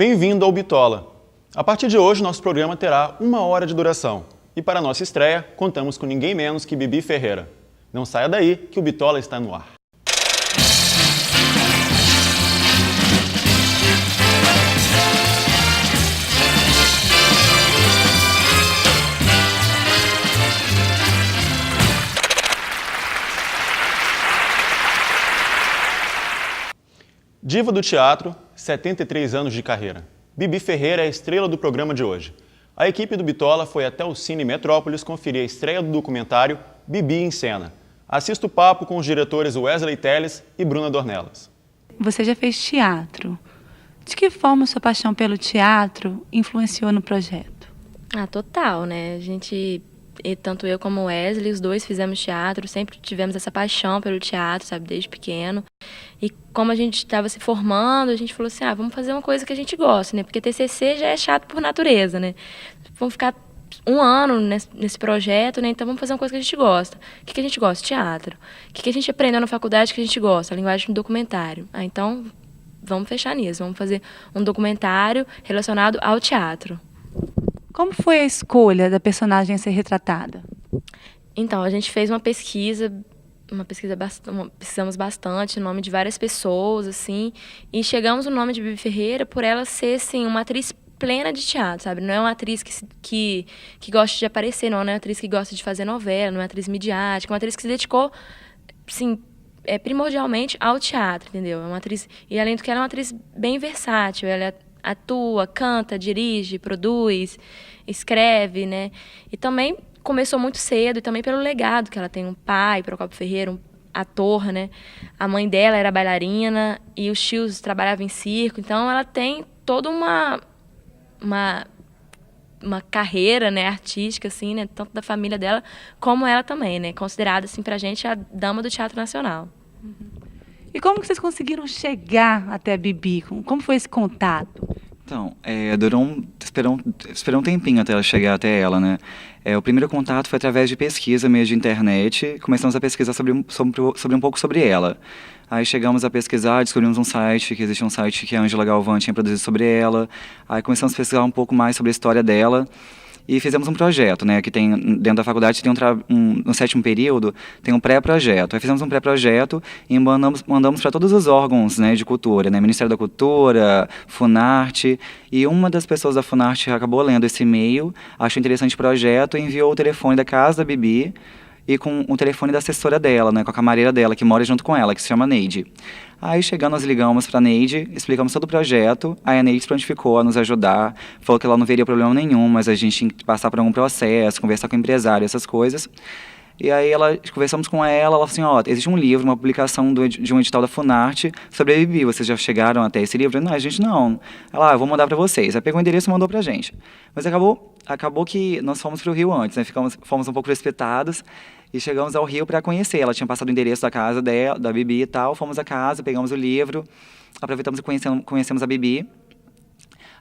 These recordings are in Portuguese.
Bem-vindo ao Bitola. A partir de hoje, nosso programa terá 1 hora de duração. E para nossa estreia, contamos com ninguém menos que Bibi Ferreira. Não saia daí, que o Bitola está no ar. Diva do teatro, 73 anos de carreira. Bibi Ferreira é a estrela do programa de hoje. A equipe do Bitola foi até o Cine Metrópolis conferir a estreia do documentário Bibi em Cena. Assista o papo com os diretores Wesley Telles e Bruna Dornelas. Você já fez teatro. De que forma sua paixão pelo teatro influenciou no projeto? Total, né? Tanto eu como o Wesley, os dois fizemos teatro, sempre tivemos essa paixão pelo teatro, sabe, desde pequeno. E como a gente estava se formando, a gente falou assim, vamos fazer uma coisa que a gente gosta, né? Porque TCC já é chato por natureza, né? Vamos ficar 1 ano nesse projeto, né? Então vamos fazer uma coisa que a gente gosta. O que a gente gosta? Teatro. O que a gente aprendeu na faculdade que a gente gosta? A linguagem do documentário. Então vamos fechar nisso, vamos fazer um documentário relacionado ao teatro. Como foi a escolha da personagem a ser retratada? Então, a gente fez uma pesquisa, pesquisamos bastante o nome de várias pessoas, assim, e chegamos no nome de Bibi Ferreira por ela ser, assim, uma atriz plena de teatro, sabe? Não é uma atriz que gosta de aparecer, não é uma atriz que gosta de fazer novela, não é uma atriz midiática, é uma atriz que se dedicou, assim, primordialmente ao teatro, entendeu? É uma atriz, e além do que ela é uma atriz bem versátil, ela atua, canta, dirige, produz, escreve, né? E também começou muito cedo, e também pelo legado que ela tem. Um pai, Procópio Ferreira, um ator, né? A mãe dela era bailarina e os tios trabalhavam em circo. Então, ela tem toda uma carreira, né, artística, assim, né? Tanto da família dela, como ela também, né? Considerada, assim, pra gente, a dama do teatro nacional. E como que vocês conseguiram chegar até a Bibi? Como foi esse contato? Então, esperou um tempinho até ela chegar até ela, né? O primeiro contato foi através de pesquisa mesmo de internet. Começamos a pesquisar sobre um pouco sobre ela. Aí chegamos a pesquisar, descobrimos um site, que existia um site que a Ângela Galvão tinha produzido sobre ela. Aí começamos a pesquisar um pouco mais sobre a história dela. E fizemos um projeto, né, que tem dentro da faculdade, tem no 7º período, tem um pré-projeto. Aí fizemos um pré-projeto e mandamos para todos os órgãos, né, de cultura, né, Ministério da Cultura, Funarte, e uma das pessoas da Funarte acabou lendo esse e-mail, achou interessante o projeto e enviou o telefone da casa da Bibi e com o telefone da assessora dela, né, com a camareira dela, que mora junto com ela, que se chama Neide. Aí, chegando, nós ligamos para a Neide, explicamos todo o projeto, aí a Neide se prontificou a nos ajudar, falou que ela não veria problema nenhum, mas a gente tinha que passar por algum processo, conversar com o empresário, essas coisas. E aí, conversamos com ela falou assim, existe um livro, uma publicação de um edital da Funarte sobre a Bibi, vocês já chegaram até esse livro? Não, a gente não. Ela, eu vou mandar para vocês. Aí pegou o endereço e mandou para a gente. Mas acabou que nós fomos para o Rio antes, né? Fomos um pouco precipitados, e chegamos ao Rio para conhecer. Ela tinha passado o endereço da casa dela, da Bibi e tal. Fomos à casa, pegamos o livro, aproveitamos e conhecemos a Bibi.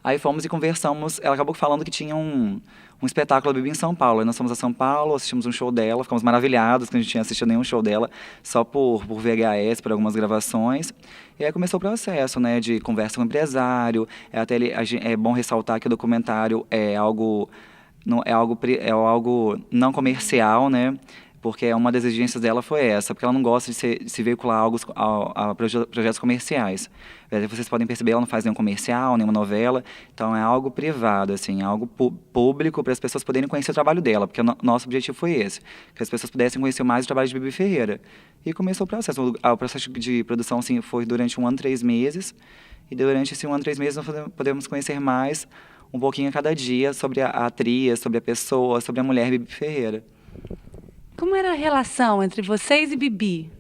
Aí fomos e conversamos. Ela acabou falando que tinha um espetáculo da Bibi em São Paulo. Aí nós fomos a São Paulo, assistimos um show dela, ficamos maravilhados, que a gente tinha assistido nenhum show dela, só por VHS, por algumas gravações. E aí começou o processo, né, de conversa com o empresário. É bom ressaltar que o documentário é algo não comercial, né? Porque uma das exigências dela foi essa, porque ela não gosta de se veicular a projetos comerciais. Vocês podem perceber, ela não faz nenhum comercial, nenhuma novela, então é algo privado, assim, algo público para as pessoas poderem conhecer o trabalho dela, porque o nosso objetivo foi esse, que as pessoas pudessem conhecer mais o trabalho de Bibi Ferreira. E começou o processo. O processo de produção, assim, foi durante 1 ano e 3 meses, e durante esse 1 ano e 3 meses nós podemos conhecer mais um pouquinho a cada dia sobre a atriz, sobre a pessoa, sobre a mulher Bibi Ferreira. Como era a relação entre vocês e Bibi?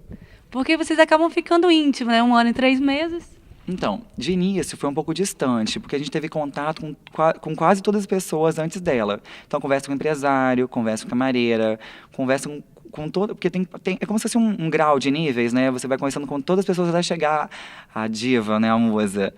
Porque vocês acabam ficando íntimos, né? 1 ano e 3 meses. Então, de início foi um pouco distante, porque a gente teve contato com quase todas as pessoas antes dela. Então, conversa com o empresário, conversa com a camareira, conversa com todo... Porque é como se fosse um grau de níveis, né? Você vai conversando com todas as pessoas até chegar à diva, né? A musa.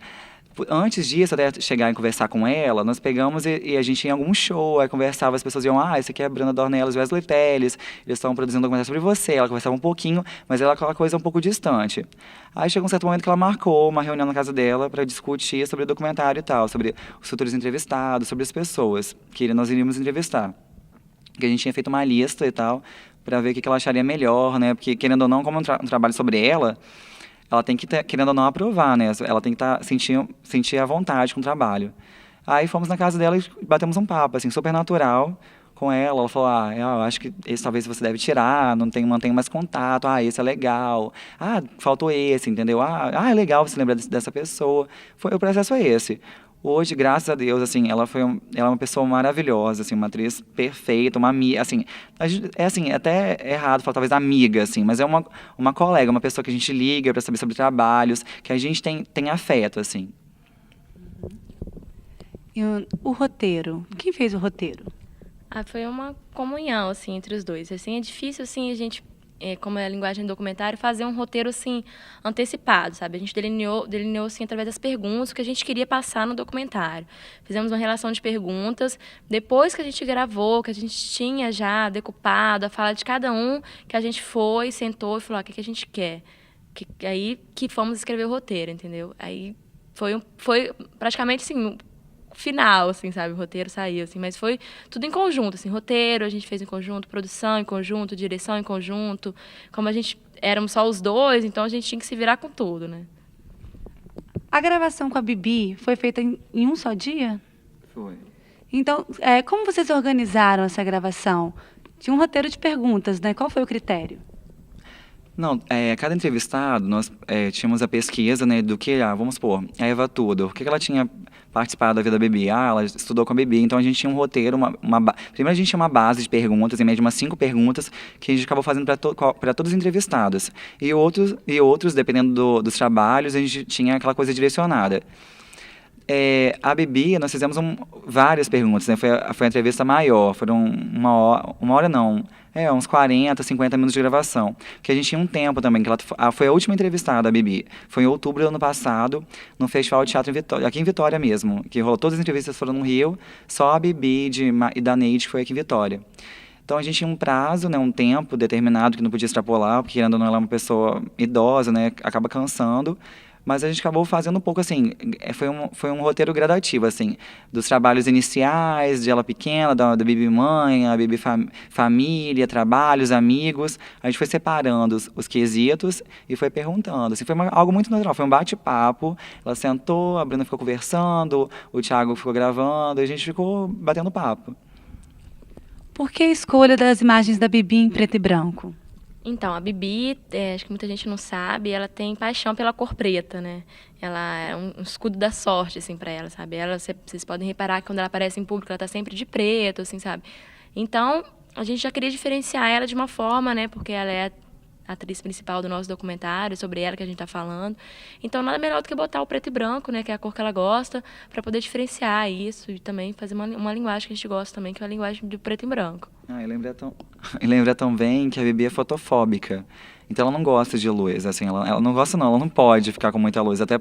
Antes disso, até chegar e conversar com ela, nós pegamos e a gente ia em algum show, aí conversava, as pessoas iam, esse aqui é a Bruna Dornelas e Wesley Telles, eles estão produzindo um documentário sobre você, ela conversava um pouquinho, mas ela aquela coisa um pouco distante. Aí chegou um certo momento que ela marcou uma reunião na casa dela para discutir sobre o documentário e tal, sobre os futuros entrevistados, sobre as pessoas que nós iríamos entrevistar. Que a gente tinha feito uma lista e tal, para ver o que ela acharia melhor, né, porque querendo ou não, como um trabalho sobre ela tem que, querendo ou não, aprovar, né? Ela tem que sentir à vontade com o trabalho. Aí fomos na casa dela e batemos um papo, assim, super natural com ela. Ela falou, eu acho que esse talvez você deve tirar, não tenho mais contato. Esse é legal. Faltou esse, entendeu? É legal você lembrar dessa pessoa. O processo é esse. Hoje, graças a Deus, assim, ela é uma pessoa maravilhosa, assim, uma atriz perfeita, uma amiga, assim, até errado falar talvez amiga, assim, mas é uma colega, uma pessoa que a gente liga para saber sobre trabalhos, que a gente tem afeto, assim. E o roteiro? Quem fez o roteiro? Foi uma comunhão, assim, entre os dois. Assim, é difícil, assim, a gente, como é a linguagem do documentário, fazer um roteiro, assim, antecipado, sabe? A gente delineou assim, através das perguntas, o que a gente queria passar no documentário. Fizemos uma relação de perguntas. Depois que a gente gravou, que a gente tinha já decupado a fala de cada um, que a gente foi, sentou e falou, o que a gente quer? Aí que fomos escrever o roteiro, entendeu? Aí foi praticamente, assim, final, assim, sabe? O roteiro saiu, assim, mas foi tudo em conjunto, assim, roteiro a gente fez em conjunto, produção em conjunto, direção em conjunto. Como a gente éramos só os dois, então a gente tinha que se virar com tudo, né? A gravação com a Bibi foi feita em um só dia? Foi. Então, como vocês organizaram essa gravação? Tinha um roteiro de perguntas, né? Qual foi o critério? Não, cada entrevistado, nós tínhamos a pesquisa, né, do que, vamos supor, a Eva Tudor, o que ela tinha participado da vida da Bibi? Ela estudou com a Bibi, então a gente tinha um roteiro, primeiro a gente tinha uma base de perguntas, em média umas 5 perguntas, que a gente acabou fazendo para todos os entrevistados. E outros, dependendo dos trabalhos, a gente tinha aquela coisa direcionada. A Bibi, nós fizemos várias perguntas, né? Foi a entrevista maior, foram uma hora não, uns 40, 50 minutos de gravação. Porque a gente tinha um tempo também, que ela foi a última entrevistada, a Bibi. Foi em outubro do ano passado, no Festival de Teatro em Vitória, aqui em Vitória mesmo, que rolou, todas as entrevistas foram no Rio, só a Bibi e da Neide que foi aqui em Vitória. Então a gente tinha um prazo, né, um tempo determinado que não podia extrapolar, porque ainda não ela é uma pessoa idosa, né, acaba cansando. Mas a gente acabou fazendo um pouco assim, foi um roteiro gradativo, assim, dos trabalhos iniciais, de ela pequena, da Bibi mãe, a Bibi família, trabalhos, amigos. A gente foi separando os quesitos e foi perguntando. Assim, foi algo muito natural, foi um bate-papo. Ela sentou, a Bruna ficou conversando, o Thiago ficou gravando, e a gente ficou batendo papo. Por que a escolha das imagens da Bibi em preto e branco? Então, a Bibi, acho que muita gente não sabe, ela tem paixão pela cor preta, né? Ela é um escudo da sorte, assim, para ela, sabe? Vocês podem reparar que quando ela aparece em público, ela tá sempre de preto, assim, sabe? Então, a gente já queria diferenciar ela de uma forma, né? Porque ela é a atriz principal do nosso documentário, sobre ela que a gente tá falando. Então, nada melhor do que botar o preto e branco, né? Que é a cor que ela gosta, para poder diferenciar isso e também fazer uma linguagem que a gente gosta também, que é a linguagem do preto e branco. E lembra também que a Bibi é fotofóbica. Então ela não gosta de luz, assim, ela não gosta não, ela não pode ficar com muita luz. Até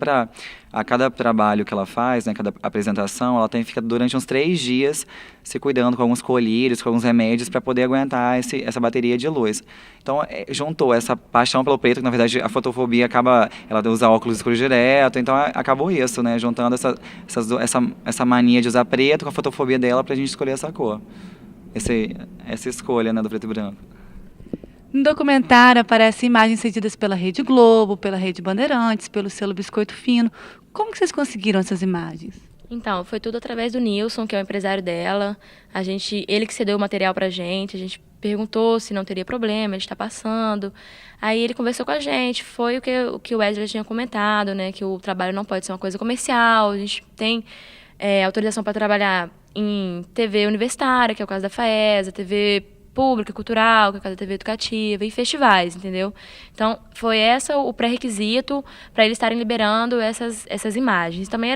a cada trabalho que ela faz, né, cada apresentação, ela fica durante uns 3 dias se cuidando com alguns colírios, com alguns remédios para poder aguentar essa bateria de luz. Então juntou essa paixão pelo preto, que na verdade a fotofobia ela usa óculos escuros direto, então acabou isso, né, juntando essa mania de usar preto com a fotofobia dela pra gente escolher essa cor. Essa escolha, né, do preto e branco. No documentário aparecem imagens cedidas pela Rede Globo, pela Rede Bandeirantes, pelo selo Biscoito Fino. Como que vocês conseguiram essas imagens? Então, foi tudo através do Nilson, que é o empresário dela. Ele que cedeu o material pra gente, a gente perguntou se não teria problema, a gente tá passando. Aí ele conversou com a gente, foi o que o Wesley tinha comentado, né, que o trabalho não pode ser uma coisa comercial, a gente tem autorização para trabalhar em TV universitária, que é o caso da FAESA, TV pública, cultural, que é o caso da TV educativa, e festivais, entendeu? Então, foi o pré-requisito para eles estarem liberando essas imagens. Também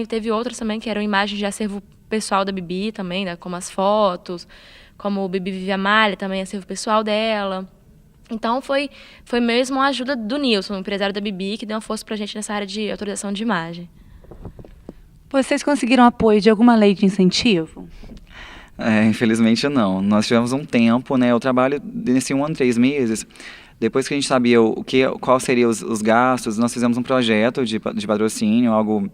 teve outras também que eram imagens de acervo pessoal da Bibi também, né, como as fotos, como o Bibi Vive a Malha, também acervo pessoal dela. Então, foi mesmo a ajuda do Nilson, o empresário da Bibi, que deu uma força pra gente nessa área de autorização de imagem. Vocês conseguiram apoio de alguma lei de incentivo? Infelizmente não. Nós tivemos um tempo, né? Eu trabalho nesse 1 ano, 3 meses. Depois que a gente sabia qual seriam os gastos, nós fizemos um projeto de patrocínio, algo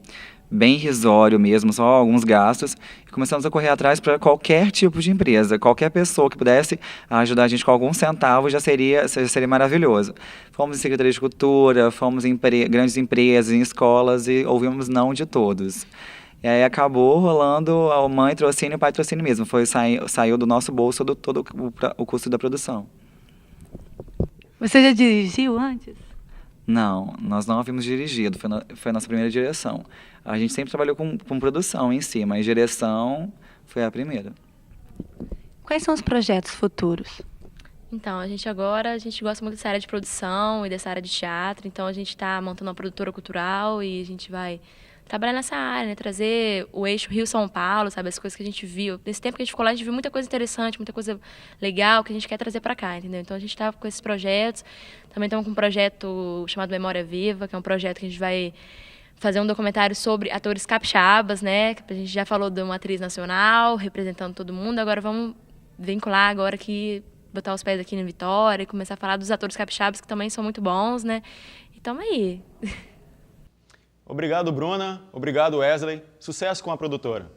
bem irrisório mesmo, só alguns gastos, e começamos a correr atrás para qualquer tipo de empresa, qualquer pessoa que pudesse ajudar a gente com algum centavo já seria maravilhoso. Fomos em Secretaria de Cultura, fomos em grandes empresas, em escolas e ouvimos não de todos. E aí acabou rolando a mãe trocínio e o pai trocínio mesmo, saiu do nosso bolso todo o custo da produção. Você já dirigiu antes? Não, nós não havíamos dirigido, foi a nossa primeira direção. A gente sempre trabalhou com produção em si, mas direção foi a primeira. Quais são os projetos futuros? Então, a gente gosta muito dessa área de produção e dessa área de teatro, então a gente está montando uma produtora cultural e a gente vai trabalhar nessa área, né? Trazer o eixo Rio-São Paulo, sabe? As coisas que a gente viu. Nesse tempo que a gente ficou lá, a gente viu muita coisa interessante, muita coisa legal que a gente quer trazer para cá, entendeu? Então a gente está com esses projetos. Também estamos com um projeto chamado Memória Viva, que é um projeto que a gente vai fazer um documentário sobre atores capixabas, né? A gente já falou de uma atriz nacional, representando todo mundo. Agora vamos vincular agora aqui, botar os pés aqui na Vitória e começar a falar dos atores capixabas, que também são muito bons, né? E tamo aí. Obrigado, Bruna. Obrigado, Wesley. Sucesso com a produtora.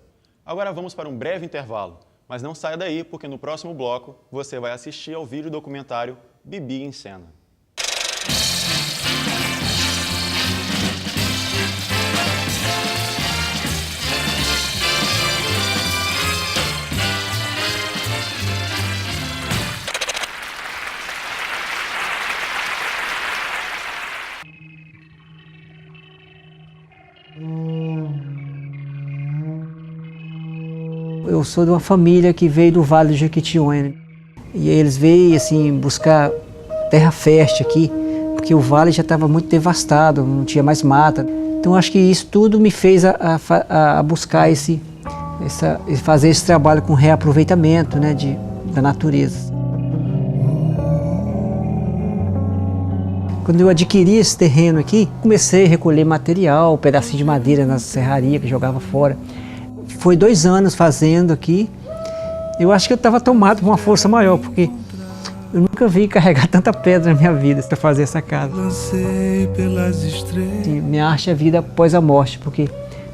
Agora vamos para um breve intervalo, mas não saia daí, porque no próximo bloco você vai assistir ao vídeo documentário Bibi em Cena. Eu sou de uma família que veio do Vale do Jequitinhonha, e eles veio assim buscar terra fértil aqui, porque o vale já estava muito devastado, não tinha mais mata. Então acho que isso tudo me fez a buscar fazer esse trabalho com reaproveitamento, né, da natureza. Quando eu adquiri esse terreno aqui, comecei a recolher material, pedacinho de madeira na serraria que jogava fora. Foi 2 anos fazendo aqui. Eu acho que eu estava tomado por uma força maior, porque eu nunca vi carregar tanta pedra na minha vida para fazer essa casa. Minha arte é a vida após a morte, porque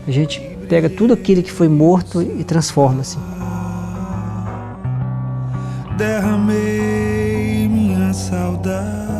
a gente pega tudo aquilo que foi morto e transforma assim. Derramei minha saudade.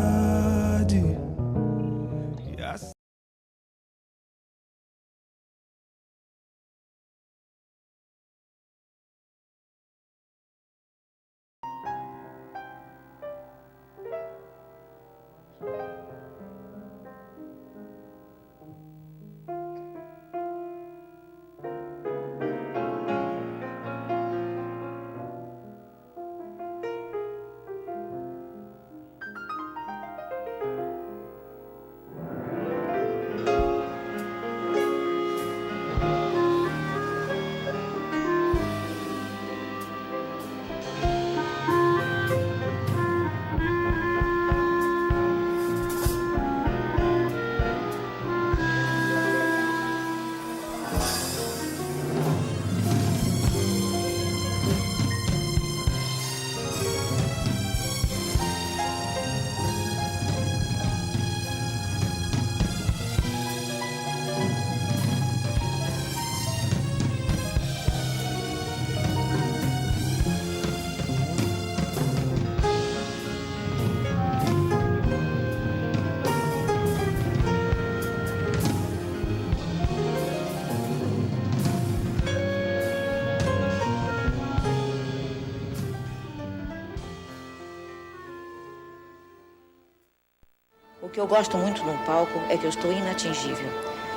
O que eu gosto muito num palco é que eu estou inatingível.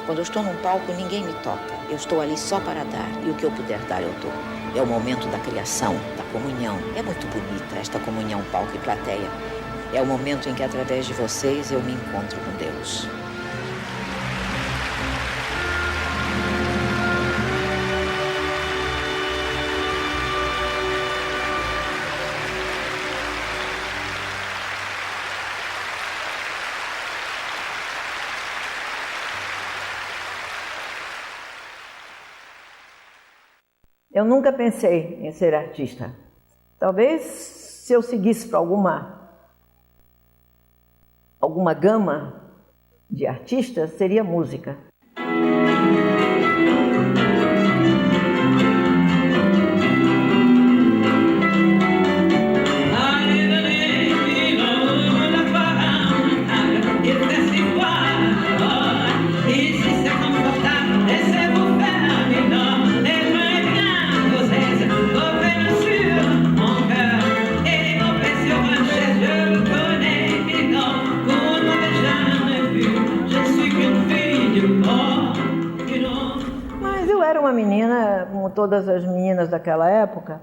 Quando eu estou num palco, ninguém me toca. Eu estou ali só para dar, e o que eu puder dar, eu dou. É o momento da criação, da comunhão. É muito bonita esta comunhão palco e plateia. É o momento em que, através de vocês, eu me encontro com Deus. Eu nunca pensei em ser artista. Talvez se eu seguisse para alguma gama de artistas, seria música. Mas eu era uma menina, como todas as meninas daquela época,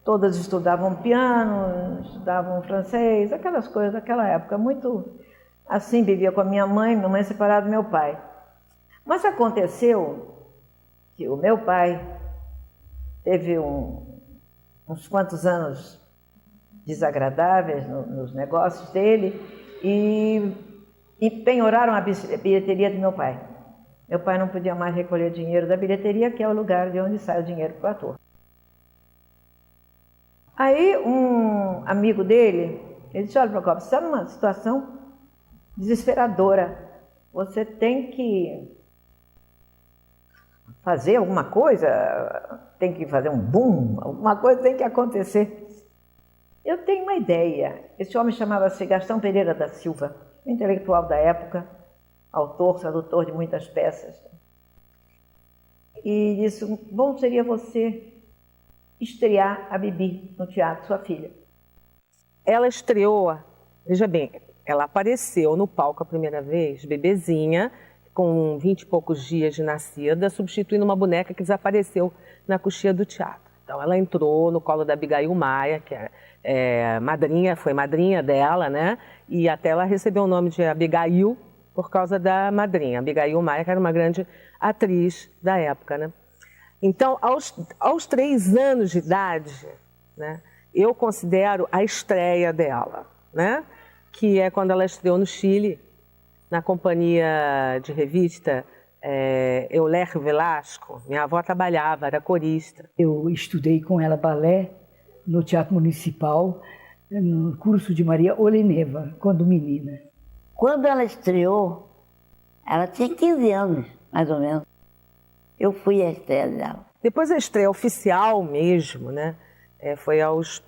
todas estudavam piano, estudavam francês, aquelas coisas daquela época, muito assim, vivia com a minha mãe separada do meu pai. Mas aconteceu que o meu pai teve uns quantos anos desagradáveis nos negócios dele e penhoraram a bilheteria do meu pai. Meu pai não podia mais recolher dinheiro da bilheteria, que é o lugar de onde sai o dinheiro para o ator. Aí um amigo dele, ele disse: olha, Procópio, você está numa situação desesperadora. Você tem que fazer alguma coisa, tem que fazer um boom, alguma coisa tem que acontecer. Eu tenho uma ideia. Esse homem chamava-se Gastão Pereira da Silva, intelectual da época, autor, tradutor de muitas peças. E disse: bom seria você estrear a Bibi no teatro, sua filha. Ela estreou, veja bem, ela apareceu no palco a primeira vez, bebezinha, com 20 e poucos dias de nascida, substituindo uma boneca que desapareceu na coxia do teatro. Então ela entrou no colo da Abigail Maia, que foi madrinha dela, né? E até ela recebeu o nome de Abigail por causa da madrinha, Abigail Maia, que era uma grande atriz da época, né? Então, aos 3 anos de idade, né, eu considero a estreia dela, né? Que é quando ela estreou no Chile, na companhia de revista Euler Velasco. Minha avó trabalhava, era corista. Eu estudei com ela balé no Teatro Municipal, no curso de Maria Oleneva, quando menina. Quando ela estreou, ela tinha 15 anos, mais ou menos. Eu fui à estreia dela. Depois a estreia oficial mesmo, né? Foi aos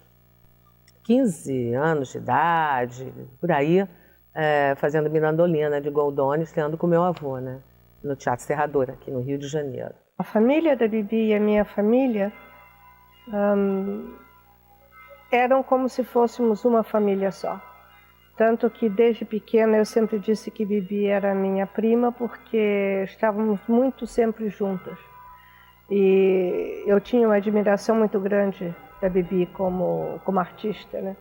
15 anos de idade, por aí, fazendo Mirandolina de Goldoni, estreando com meu avô, né? No Teatro Serrador, aqui no Rio de Janeiro. A família da Bibi e a minha família eram como se fôssemos uma família só. Tanto que desde pequena eu sempre disse que Bibi era minha prima, porque estávamos muito sempre juntas. E eu tinha uma admiração muito grande da Bibi como artista, né?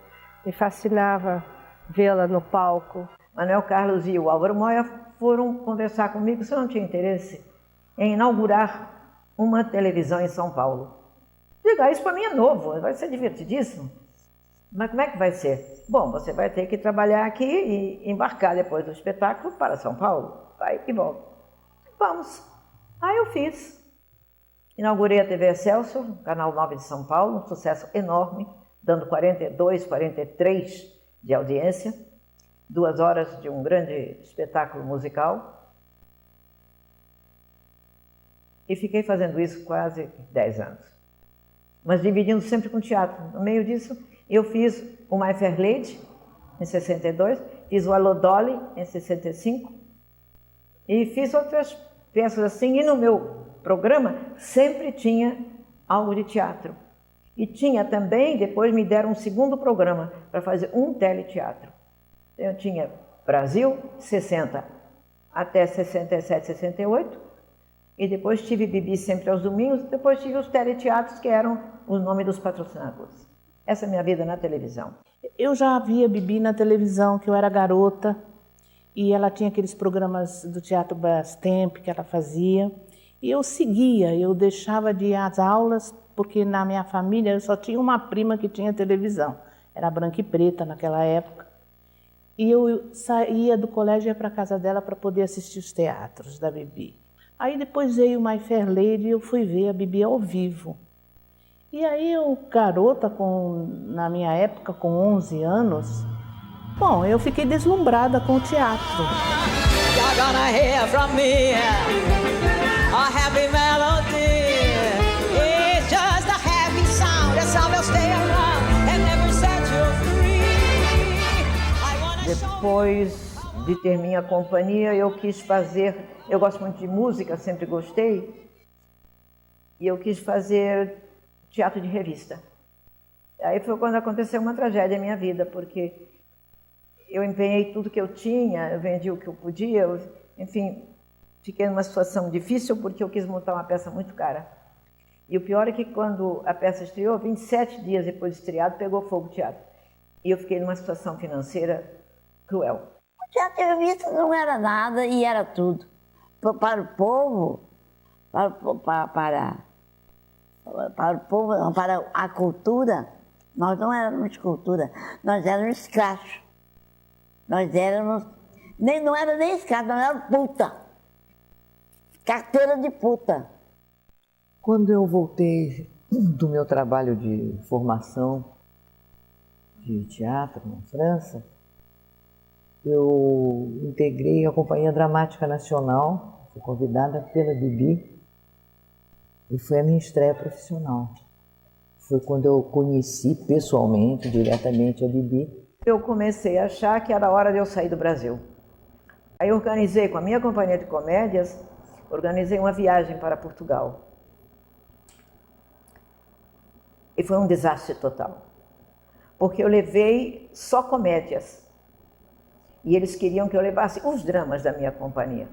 Me fascinava vê-la no palco. Manuel Carlos e o Álvaro Moya foram conversar comigo se eu não tinha interesse em inaugurar uma televisão em São Paulo. Diga, isso para mim é novo, vai ser divertidíssimo. Mas como é que vai ser? Bom, você vai ter que trabalhar aqui e embarcar depois do espetáculo para São Paulo. Vai e volta. Vamos. Aí eu fiz. Inaugurei a TV Excelsior, Canal 9 de São Paulo, um sucesso enorme, dando 42, 43 de audiência, 2 horas de um grande espetáculo musical. E fiquei fazendo isso quase 10 anos. Mas dividindo sempre com teatro. No meio disso, eu fiz o My Fair Lady, em 62, fiz o Alô Dolly, em 65, e fiz outras peças assim, e no meu programa sempre tinha algo de teatro. E tinha também, depois me deram um segundo programa para fazer um teleteatro. Eu tinha Brasil, 60 até 67, 68, e depois tive Bibi sempre aos domingos, depois tive os teleteatros, que eram o nome dos patrocinadores. Essa é a minha vida na televisão. Eu já via Bibi na televisão, que eu era garota, e ela tinha aqueles programas do Teatro Brastemp que ela fazia, e eu seguia, eu deixava de ir às aulas, porque na minha família eu só tinha uma prima que tinha televisão, era branca e preta naquela época, e eu saía do colégio e ia para a casa dela para poder assistir os teatros da Bibi. Aí depois veio o My Fair Lady e eu fui ver a Bibi ao vivo. E aí eu, garota, na minha época, com 11 anos, bom, eu fiquei deslumbrada com o teatro. You're gonna hear from me a happy melody. It's just a happy sound, a sound will stay around and never set you free. Depois de ter minha companhia, eu quis fazer, eu gosto muito de música, sempre gostei, e eu quis fazer teatro de revista. Aí foi quando aconteceu uma tragédia na minha vida, porque eu empenhei tudo que eu tinha, eu vendi o que eu podia, enfim, fiquei numa situação difícil porque eu quis montar uma peça muito cara. E o pior é que quando a peça estreou, 27 dias depois de estreado, pegou fogo o teatro. E eu fiquei numa situação financeira cruel. O teatro de revista não era nada e era tudo. Para o povo, para a cultura, nós não éramos cultura, nós éramos escravos. Nós éramos, não era nem escravo, nós éramos puta. Carteira de puta. Quando eu voltei do meu trabalho de formação de teatro na França, eu integrei a Companhia Dramática Nacional, fui convidada pela Bibi, e foi a minha estreia profissional. Foi quando eu conheci pessoalmente, diretamente, a Bibi. Eu comecei a achar que era hora de eu sair do Brasil. Aí eu organizei com a minha companhia de comédias, organizei uma viagem para Portugal. E foi um desastre total, porque eu levei só comédias. E eles queriam que eu levasse os dramas da minha companhia,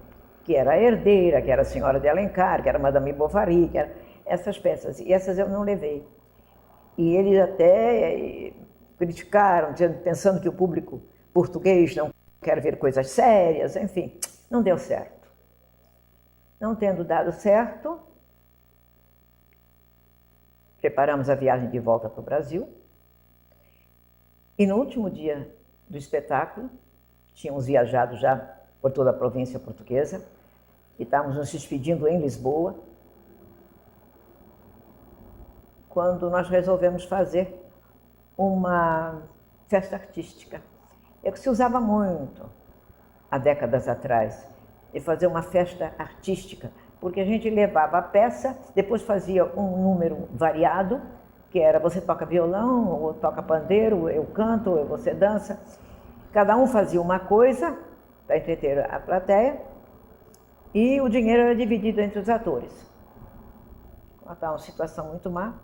que era a Herdeira, que era a Senhora de Alencar, que era Madame Bovary, que era essas peças. E essas eu não levei. E eles até criticaram, pensando que o público português não quer ver coisas sérias, enfim, não deu certo. Não tendo dado certo, preparamos a viagem de volta para o Brasil e no último dia do espetáculo, tínhamos viajado já por toda a província portuguesa e estávamos nos despedindo em Lisboa, quando nós resolvemos fazer uma festa artística. É que se usava muito, há décadas atrás, de fazer uma festa artística, porque a gente levava a peça, depois fazia um número variado, que era você toca violão, ou toca pandeiro, eu canto, ou você dança. Cada um fazia uma coisa para entreter a plateia e o dinheiro era dividido entre os atores. Estava uma situação muito má.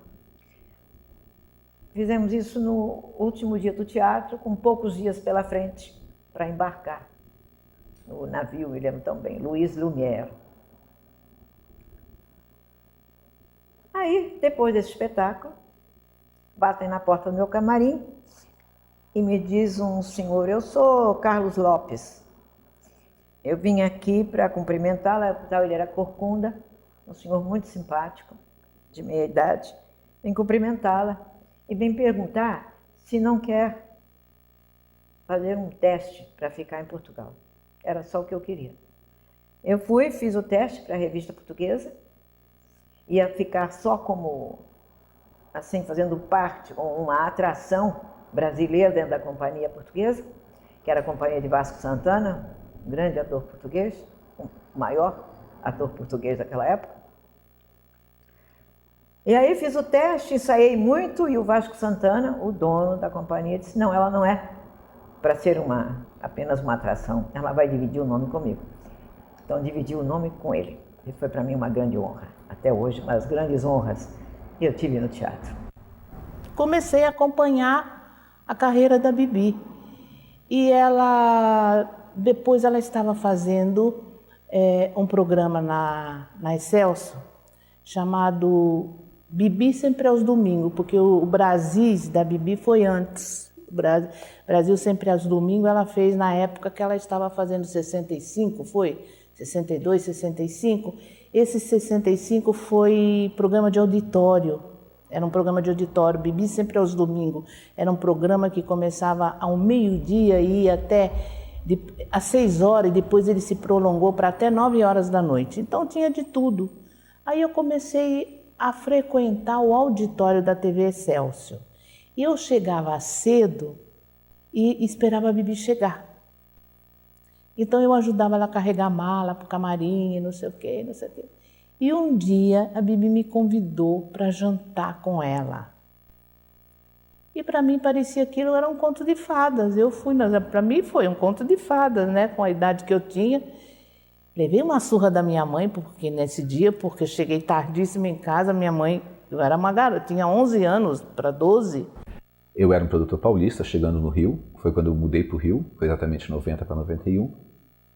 Fizemos isso no último dia do teatro, com poucos dias pela frente para embarcar no navio, me lembro tão bem, Louis Lumière. Aí, depois desse espetáculo, batem na porta do meu camarim e me diz um senhor, eu sou Carlos Lopes. Eu vim aqui para cumprimentá-la, ele era corcunda, um senhor muito simpático, de meia idade, vim cumprimentá-la e vim perguntar se não quer fazer um teste para ficar em Portugal. Era só o que eu queria. Eu fui, fiz o teste para a revista portuguesa, ia ficar só como, assim, fazendo parte, uma atração brasileira dentro da companhia portuguesa, que era a companhia de Vasco Santana, um grande ator português, o maior ator português daquela época. E aí fiz o teste, ensaiei muito e o Vasco Santana, o dono da companhia, disse, não, ela não é para ser apenas uma atração, ela vai dividir o nome comigo. Então dividi o nome com ele. E foi para mim uma grande honra. Até hoje, uma das grandes honras que eu tive no teatro. Comecei a acompanhar a carreira da Bibi. E depois ela estava fazendo um programa na Excelsior, chamado Bibi Sempre aos Domingos, porque o Brasis da Bibi foi antes. O Brasil Sempre aos Domingos ela fez na época que ela estava fazendo 65, foi? 62, 65. Esse 65 foi programa de auditório. Era um programa de auditório, Bibi Sempre aos Domingos. Era um programa que começava ao meio-dia e ia até às 6 horas, e depois ele se prolongou para até 9 horas da noite. Então tinha de tudo. Aí eu comecei a frequentar o auditório da TV Excelsior. E eu chegava cedo e esperava a Bibi chegar. Então eu ajudava ela a carregar a mala para o camarim, não sei o quê, não sei o quê. E um dia a Bibi me convidou para jantar com ela. E para mim parecia que aquilo era um conto de fadas. Eu fui, para mim foi um conto de fadas, né? Com a idade que eu tinha. Levei uma surra da minha mãe nesse dia, porque eu cheguei tardíssimo em casa. Minha mãe, eu era uma garota, tinha 11 anos para 12. Eu era um produtor paulista chegando no Rio, foi quando eu mudei para o Rio, foi exatamente 90 para 91.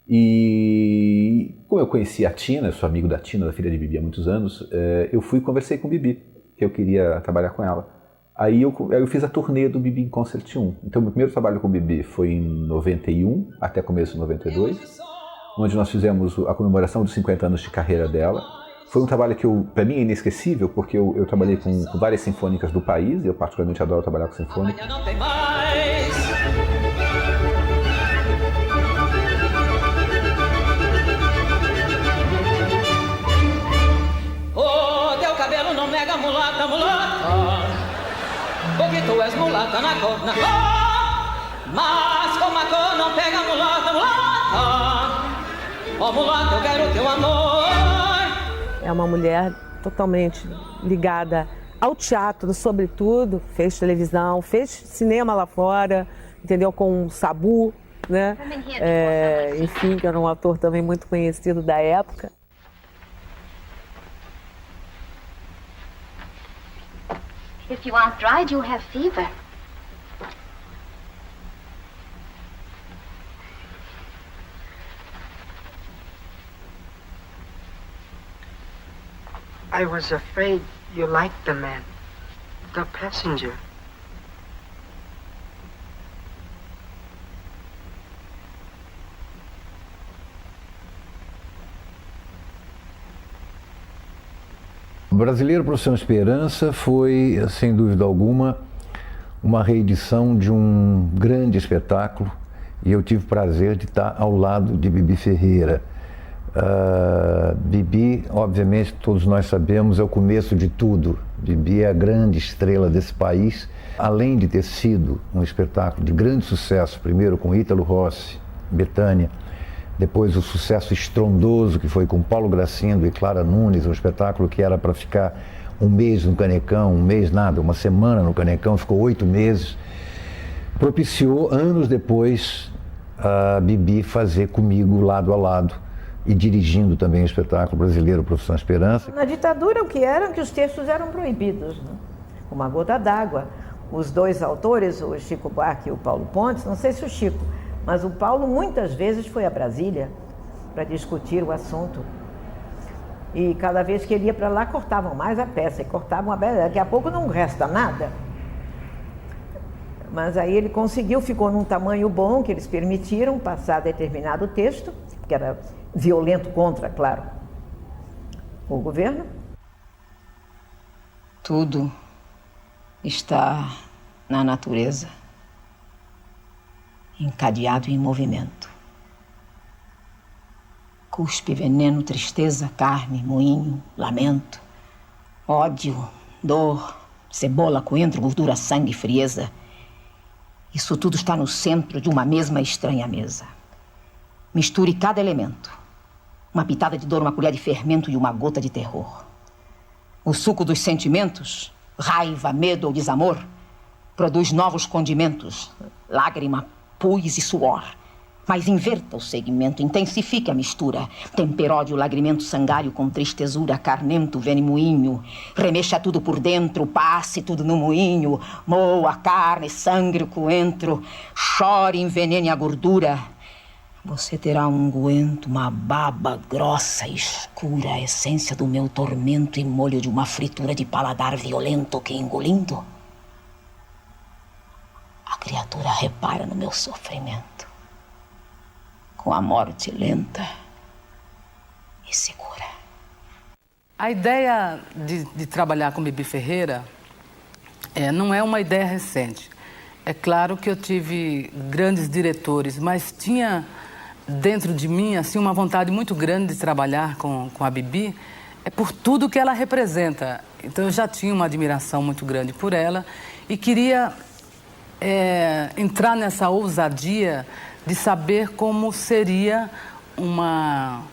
E como eu conheci a Tina, eu sou amigo da Tina, da filha de Bibi há muitos anos, eu fui e conversei com Bibi, que eu queria trabalhar com ela. Aí eu fiz a turnê do Bibi em Concert 1. Então, meu primeiro trabalho com Bibi foi em 91, até começo de 92, onde nós fizemos a comemoração dos 50 anos de carreira dela. Foi um trabalho que, para mim, é inesquecível, porque eu trabalhei com várias sinfônicas do país, e eu particularmente adoro trabalhar com sinfônica. O teu cabelo não nega mulata, mulata, porque tu és mulata na cor, mas como a cor não pega mulata, mulata, ó mulata, eu quero teu amor. É uma mulher totalmente ligada ao teatro, sobretudo, fez televisão, fez cinema lá fora, entendeu? Com o Sabu, né? Enfim, que era um ator também muito conhecido da época. If you aren't dried, you'll have fever. I was afraid you liked the man, the passenger. O Brasileiro Profissão Esperança foi, sem dúvida alguma, uma reedição de um grande espetáculo, e eu tive o prazer de estar ao lado de Bibi Ferreira. Bibi, obviamente, todos nós sabemos, é o começo de tudo. Bibi é a grande estrela desse país. Além de ter sido um espetáculo de grande sucesso, primeiro com Ítalo Rossi, Betânia, depois o sucesso estrondoso que foi com Paulo Gracindo e Clara Nunes, um espetáculo que era para ficar um mês no Canecão, um mês nada, uma semana no Canecão, ficou 8 meses. Propiciou, anos depois, a Bibi fazer comigo lado a lado, e dirigindo também o espetáculo Brasileiro Profissão Esperança. Na ditadura, o que era que os textos eram proibidos, né? Uma gota d'água. Os dois autores, o Chico Buarque e o Paulo Pontes, não sei se o Chico, mas o Paulo muitas vezes foi a Brasília para discutir o assunto. E cada vez que ele ia para lá, cortavam mais a peça, e cortavam a peça. Daqui a pouco não resta nada. Mas aí ele conseguiu, ficou num tamanho bom, que eles permitiram passar determinado texto, que era violento contra, claro, o governo. Tudo está na natureza, encadeado em movimento. Cuspe, veneno, tristeza, carne, moinho, lamento, ódio, dor, cebola, coentro, gordura, sangue, frieza. Isso tudo está no centro de uma mesma estranha mesa. Misture cada elemento. Uma pitada de dor, uma colher de fermento e uma gota de terror. O suco dos sentimentos, raiva, medo ou desamor, produz novos condimentos, lágrima, pus e suor. Mas inverta o segmento, intensifique a mistura. Tempere ódio, lagrimento sangário com tristezura, carnento, venemoinho. Remexa tudo por dentro, passe tudo no moinho. Moa a carne, sangre, o coentro. Chore, envenene a gordura. Você terá um unguento, uma baba grossa e escura, a essência do meu tormento e molho de uma fritura de paladar violento que, engolindo, a criatura repara no meu sofrimento com a morte lenta e segura. A ideia de trabalhar com Bibi Ferreira não é uma ideia recente. É claro que eu tive grandes diretores, mas tinha dentro de mim assim, uma vontade muito grande de trabalhar com a Bibi, é por tudo que ela representa. Então eu já tinha uma admiração muito grande por ela e queria entrar nessa ousadia de saber como seria uma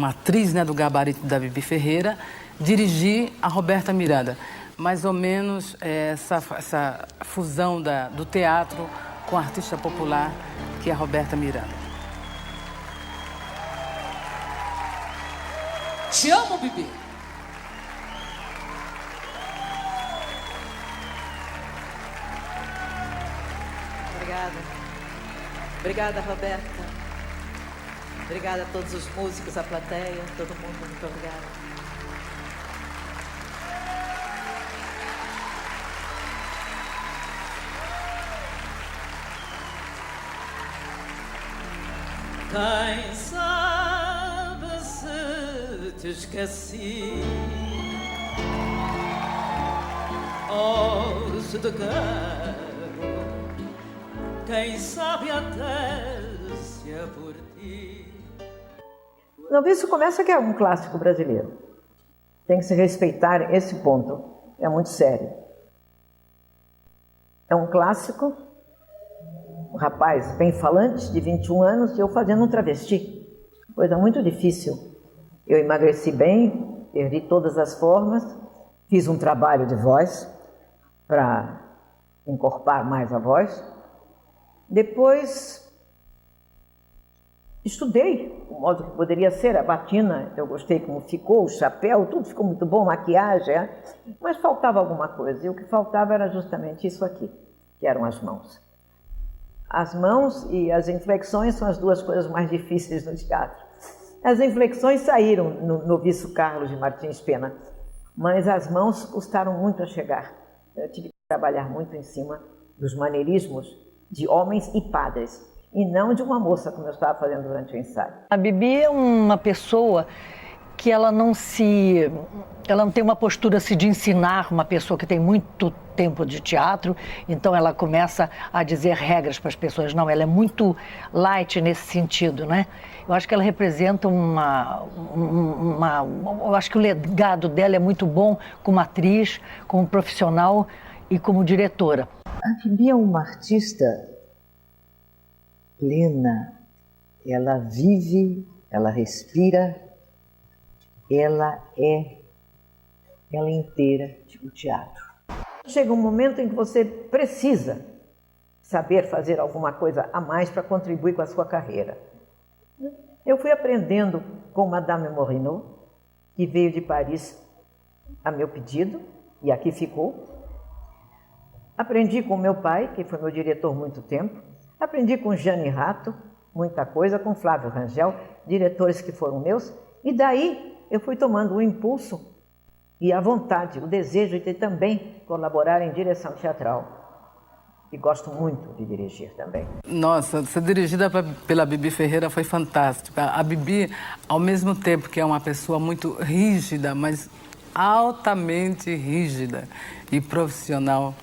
atriz, né, do gabarito da Bibi Ferreira dirigir a Roberta Miranda. Mais ou menos essa fusão do teatro com a artista popular que é a Roberta Miranda. Te amo, Bibi. Obrigada. Obrigada, Roberta. Obrigada a todos os músicos, a plateia, todo mundo, muito obrigada. Quem sabe se te esqueci ou se te quero, quem sabe até se é por ti. Não, isso começa que é um clássico brasileiro. Tem que se respeitar esse ponto, é muito sério. É um clássico. Um rapaz bem falante, de 21 anos, e eu fazendo um travesti. Coisa muito difícil. Eu emagreci bem, perdi todas as formas, fiz um trabalho de voz para encorpar mais a voz. Depois, estudei o modo que poderia ser a batina. Eu gostei como ficou, o chapéu, tudo ficou muito bom, maquiagem, mas faltava alguma coisa. E o que faltava era justamente isso aqui, que eram as mãos. As mãos e as inflexões são as duas coisas mais difíceis no teatro. As inflexões saíram no Noviço Carlos de Martins Pena, mas as mãos custaram muito a chegar. Eu tive que trabalhar muito em cima dos maneirismos de homens e padres, e não de uma moça, como eu estava fazendo durante o ensaio. A Bibi é uma pessoa que ela não tem uma postura assim, de ensinar, uma pessoa que tem muito tempo de teatro, então ela começa a dizer regras para as pessoas. Não, ela é muito light nesse sentido, né? Eu acho que ela representa eu acho que o legado dela é muito bom como atriz, como profissional e como diretora. A Bibi é uma artista plena, ela vive, ela respira, ela é inteira o teatro. Chega um momento em que você precisa saber fazer alguma coisa a mais para contribuir com a sua carreira. Eu fui aprendendo com Madame Morinot, que veio de Paris a meu pedido, e aqui ficou. Aprendi com meu pai, que foi meu diretor muito tempo. Aprendi com Jane Rato, muita coisa, com Flávio Rangel, diretores que foram meus. E daí eu fui tomando o impulso e a vontade, o desejo de também colaborar em direção teatral. E gosto muito de dirigir também. Nossa, ser dirigida pela Bibi Ferreira foi fantástica. A Bibi, ao mesmo tempo que é uma pessoa muito rígida, mas altamente rígida e profissional,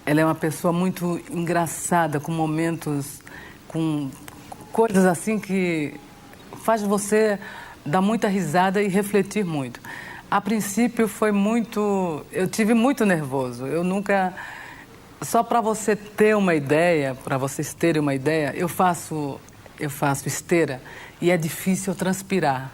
ela é uma pessoa muito engraçada, com momentos, com coisas assim que faz você dar muita risada e refletir muito. A princípio foi eu tive muito nervoso. Eu nunca, só para você ter uma ideia, para vocês terem uma ideia, eu faço esteira e é difícil eu transpirar.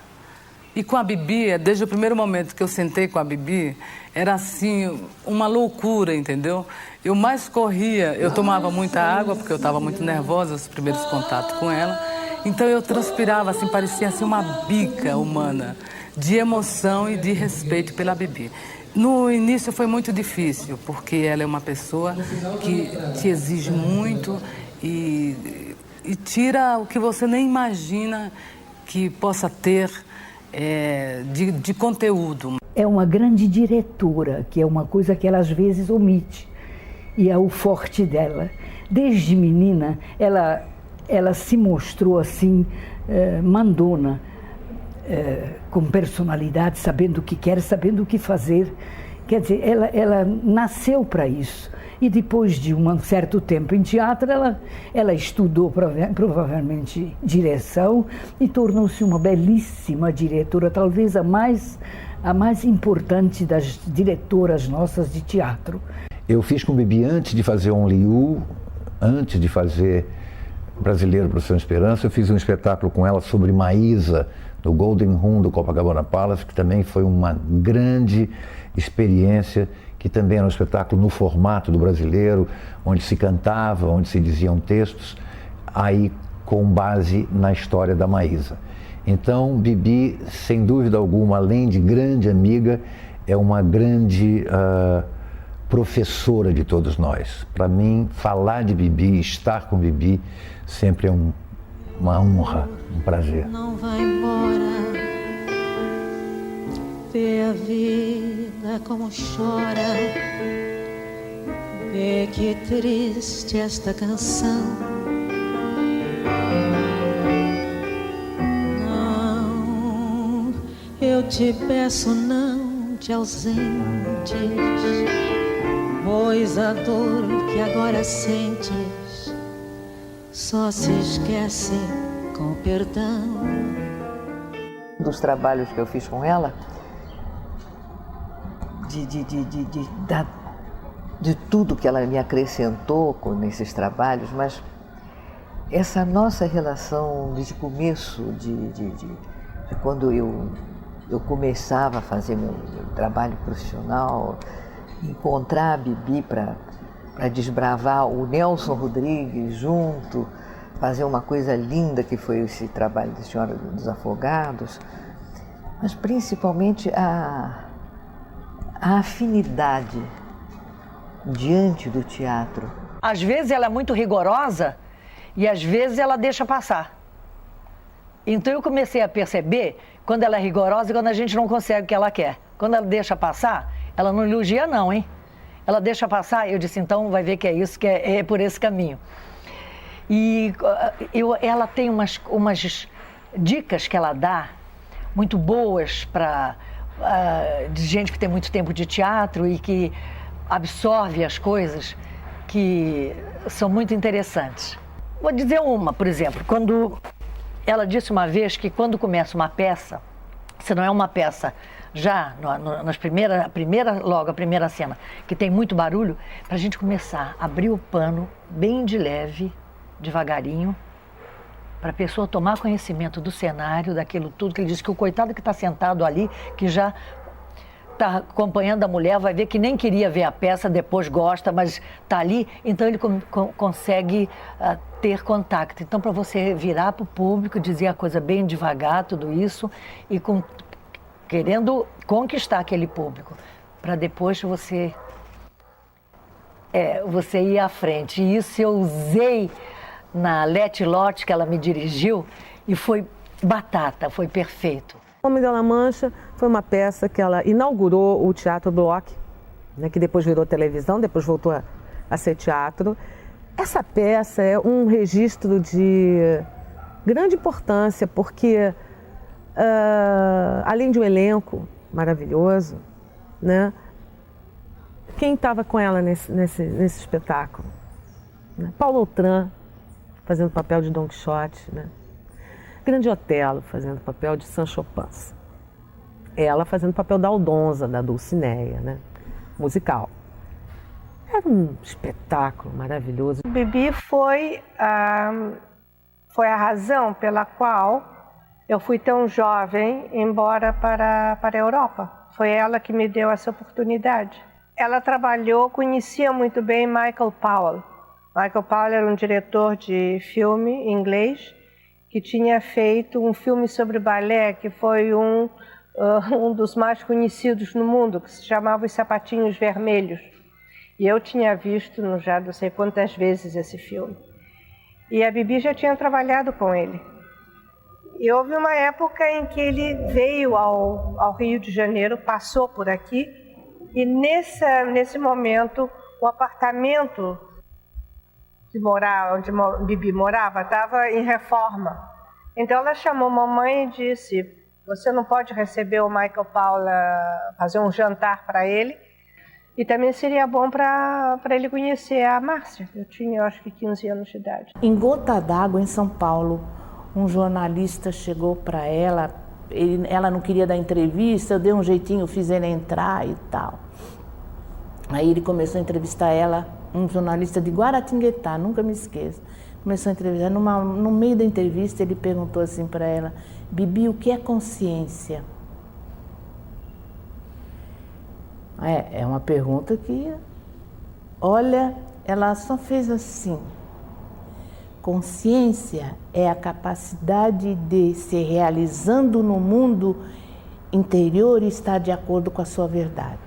E com a Bibi, desde o primeiro momento que eu sentei com a Bibi, era assim, uma loucura, entendeu? Eu mais corria, eu tomava muita água, porque eu estava muito nervosa, os primeiros contatos com ela. Então eu transpirava, assim, parecia assim uma bica humana, de emoção e de respeito pela Bibi. No início foi muito difícil, porque ela é uma pessoa que te exige muito e tira o que você nem imagina que possa ter de conteúdo. É uma grande diretora, que é uma coisa que ela às vezes omite, e é o forte dela. Desde menina, ela se mostrou assim, mandona, com personalidade, sabendo o que quer, sabendo o que fazer. Quer dizer, ela nasceu para isso. E depois de um certo tempo em teatro, ela estudou provavelmente direção e tornou-se uma belíssima diretora, talvez a mais importante das diretoras nossas de teatro. Eu fiz com Bibi antes de fazer Only You, antes de fazer Brasileiro Profissão Esperança, eu fiz um espetáculo com ela sobre Maísa, no Golden Room do Copacabana Palace, que também foi uma grande experiência, que também era um espetáculo no formato do Brasileiro, onde se cantava, onde se diziam textos, aí com base na história da Maísa. Então, Bibi, sem dúvida alguma, além de grande amiga, é uma grande professora de todos nós. Para mim, falar de Bibi, estar com Bibi, sempre é uma honra, um prazer. Não vai embora, vê a vida como chora, vê que triste esta canção. Não, eu te peço, não te ausentes, pois a dor que agora sentes só se esquece com perdão. Um dos trabalhos que eu fiz com ela, de tudo que ela me acrescentou nesses trabalhos, mas essa nossa relação desde o começo, de quando eu começava a fazer meu trabalho profissional, encontrar a Bibi para desbravar o Nelson Rodrigues junto, fazer uma coisa linda que foi esse trabalho da Senhora dos Afogados, mas principalmente a afinidade diante do teatro. Às vezes ela é muito rigorosa e às vezes ela deixa passar. Então eu comecei a perceber quando ela é rigorosa e quando a gente não consegue o que ela quer. Quando ela deixa passar, ela não elogia não, hein? Ela deixa passar, eu disse, então vai ver que é isso, que é por esse caminho. E ela tem umas dicas que ela dá, muito boas de gente que tem muito tempo de teatro e que absorve as coisas, que são muito interessantes. Vou dizer uma, por exemplo, quando ela disse uma vez que quando começa uma peça, se não é uma peça já nas logo a primeira cena, que tem muito barulho, para a gente começar a abrir o pano bem de leve, devagarinho, para a pessoa tomar conhecimento do cenário, daquilo tudo, que ele disse que o coitado que está sentado ali, que já está acompanhando a mulher, vai ver que nem queria ver a peça, depois gosta, mas está ali, então ele consegue ter contato. Então, para você virar para o público, dizer a coisa bem devagar, tudo isso, e querendo conquistar aquele público, para depois você ir à frente. E isso eu usei na Lete Lote, que ela me dirigiu, e foi batata, foi perfeito. O Homem da La Mancha foi uma peça que ela inaugurou o Teatro Bloch, né, que depois virou televisão, depois voltou a ser teatro. Essa peça é um registro de grande importância, porque além de um elenco maravilhoso, né, quem estava com ela nesse espetáculo? Né? Paulo Outram, fazendo o papel de Don Quixote, né? Grande Otelo, fazendo o papel de Sancho Panza. Ela fazendo o papel da Aldonza, da Dulcineia, né? Musical. Era um espetáculo maravilhoso. Bibi foi a razão pela qual eu fui tão jovem embora para a Europa. Foi ela que me deu essa oportunidade. Ela conhecia muito bem Michael Powell. Michael Powell era um diretor de filme inglês que tinha feito um filme sobre balé que foi um dos mais conhecidos no mundo, que se chamava Os Sapatinhos Vermelhos. E eu tinha visto já não sei quantas vezes esse filme. E a Bibi já tinha trabalhado com ele. E houve uma época em que ele veio ao Rio de Janeiro, passou por aqui, e nesse momento o apartamento onde Bibi morava estava em reforma. Então ela chamou mamãe e disse, você não pode receber o Michael Powell, fazer um jantar para ele? E também seria bom para ele conhecer a Márcia. Eu tinha, eu acho que 15 anos de idade. Em Gota d'Água, em São Paulo, um jornalista chegou para ela, ela não queria dar entrevista, eu dei um jeitinho, fiz ele entrar e tal. Aí ele começou a entrevistar ela, um jornalista de Guaratinguetá, nunca me esqueço. Começou a entrevistar, no meio da entrevista ele perguntou assim para ela: Bibi, o que é consciência? É uma pergunta que, olha, ela só fez assim. Consciência é a capacidade de se realizando no mundo interior e estar de acordo com a sua verdade.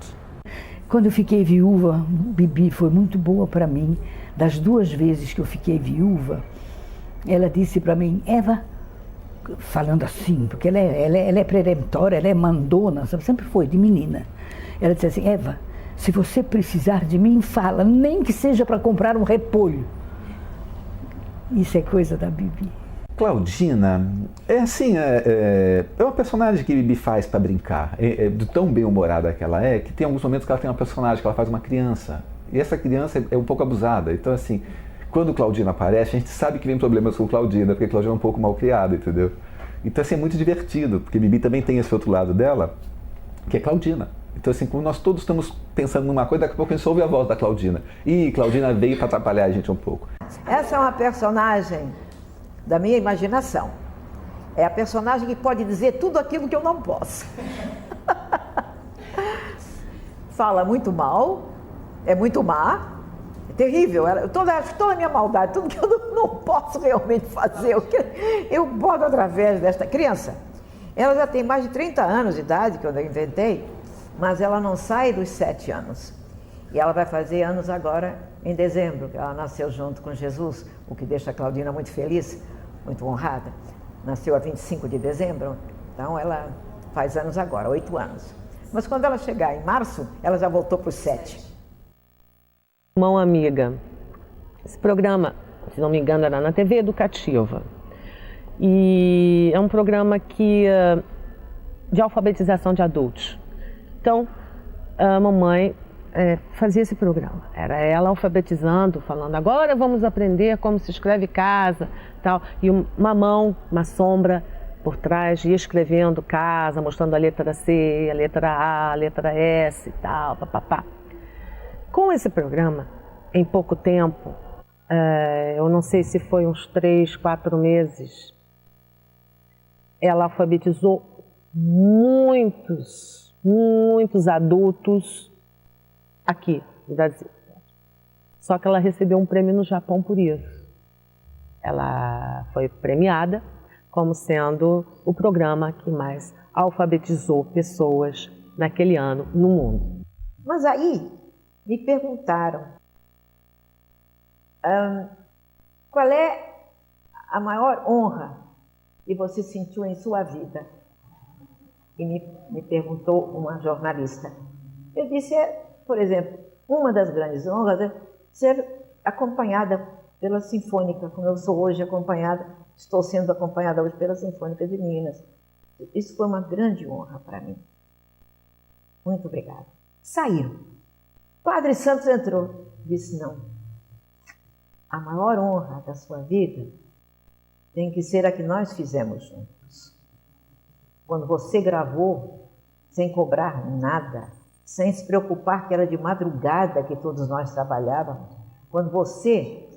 Quando eu fiquei viúva, Bibi foi muito boa para mim. Das 2 vezes que eu fiquei viúva, ela disse para mim: Eva, falando assim, porque ela é peremptória, ela é mandona, sempre foi, de menina. Ela disse assim: Eva, se você precisar de mim, fala, nem que seja para comprar um repolho. Isso é coisa da Bibi. Claudina, é uma personagem que Bibi faz para brincar. De tão bem-humorada que ela é, que tem alguns momentos que ela tem uma personagem, que ela faz uma criança. E essa criança é um pouco abusada. Então, assim, quando Claudina aparece, a gente sabe que vem problemas com Claudina, porque Claudina é um pouco mal criada, entendeu? Então, assim, é muito divertido, porque Bibi também tem esse outro lado dela, que é Claudina. Então, assim, como nós todos estamos pensando numa coisa, daqui a pouco a gente ouve a voz da Claudina. E Claudina veio para atrapalhar a gente um pouco. Essa é uma personagem da minha imaginação. É a personagem que pode dizer tudo aquilo que eu não posso. Fala muito mal, é muito má, é terrível. Toda a minha maldade, tudo que eu não posso realmente fazer, eu boto através desta criança. Ela já tem mais de 30 anos de idade, quando eu inventei, mas ela não sai dos 7 anos. E ela vai fazer anos agora, em dezembro. Ela nasceu junto com Jesus, o que deixa a Claudina muito feliz, muito honrada. Nasceu a 25 de dezembro, então ela faz anos agora, 8 anos. Mas quando ela chegar em março, ela já voltou para os 7. Mão Amiga. Esse programa, se não me engano, era na TV Educativa. E é um programa de alfabetização de adultos. Então, a mamãe fazia esse programa. Era ela alfabetizando, falando: agora vamos aprender como se escreve casa, tal. E uma mão, uma sombra por trás, ia escrevendo casa, mostrando a letra C, a letra A, a letra S e tal, papapá. Com esse programa, em pouco tempo, eu não sei se foi uns 3, 4 meses, ela alfabetizou muitos adultos aqui no Brasil. Só que ela recebeu um prêmio no Japão por isso. Ela foi premiada como sendo o programa que mais alfabetizou pessoas naquele ano no mundo. Mas aí me perguntaram qual é a maior honra que você sentiu em sua vida? E me perguntou uma jornalista. Eu disse, por exemplo, uma das grandes honras é ser acompanhada pela Sinfônica, como eu sou hoje estou sendo acompanhada hoje pela Sinfônica de Minas. Isso foi uma grande honra para mim. Muito obrigada. Saíram. Padre Santos entrou. Disse, não. A maior honra da sua vida tem que ser a que nós fizemos juntos. Quando você gravou, sem cobrar nada, sem se preocupar que era de madrugada que todos nós trabalhávamos, quando você